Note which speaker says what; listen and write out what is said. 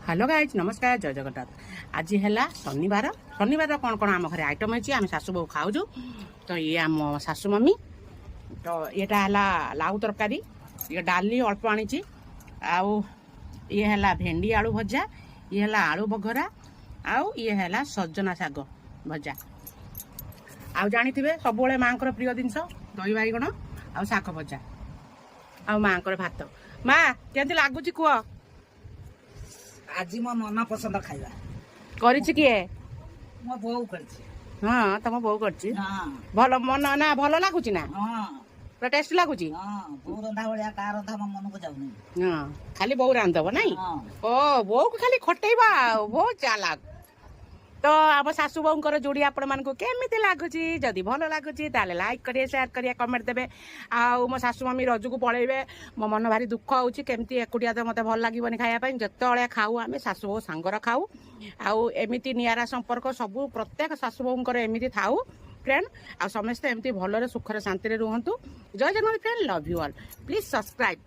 Speaker 1: Hello guys नमस्कार जय जगन्नाथ। आज है शनिवार शनिवार कौन कौन आम घर आइटम है आम शाशु बहु खाऊ तो ये आम शाशु मम्मी तो यहाँ है लाउ तरकारी ये डाली अल्प आनी आउ ये है भेंडी आलू भजा ये है आलू बघरा आउ ये है सजना शाग भजा आउ जानी सब माँ प्रिय जिनस दही बैगण आउ शाग भजा आउ माँ भात माँ केमती लगुच कह
Speaker 2: आज मो मन पसंद खाइबा
Speaker 1: करिछि किए
Speaker 2: मो बोउ करछि।
Speaker 1: हाँ तम बोउ करछि
Speaker 2: हां
Speaker 1: भल मन ना भल लागुछि ना
Speaker 2: हां
Speaker 1: पूरा टेस्ट लागुछि।
Speaker 2: हां बोउ रंधा बढिया का रंधा म मन को जाउनी।
Speaker 1: हां खाली बोउ रांधब नाही
Speaker 2: हां
Speaker 1: ओ बोउ को खाली खटेइबा बहुत चालाक। तो आम शाशु बोउंकर जोड़ी आपण मानकु केमिति लागुछि जदि भल लागुछि ताले लाइक करिए शेयर करिए कमेंट देबे आउ मो शाशु मम्मी रजु को पळेबे मो मन भारी दुख होउछि केमिति एकुटिया तो मते भल लागिबनी खाया पई जतळे खाऊ आमे शाशु बोउ सांगर खाऊ आउ एमिति नियारा संपर्क सब प्रत्येक शाशु बोउंकर एमिति थाऊ फ्रेंड आ समस्त एमिति भलरे सुखरे शांति रे रुहंतु। जय Jagannath friend love you all please subscribe.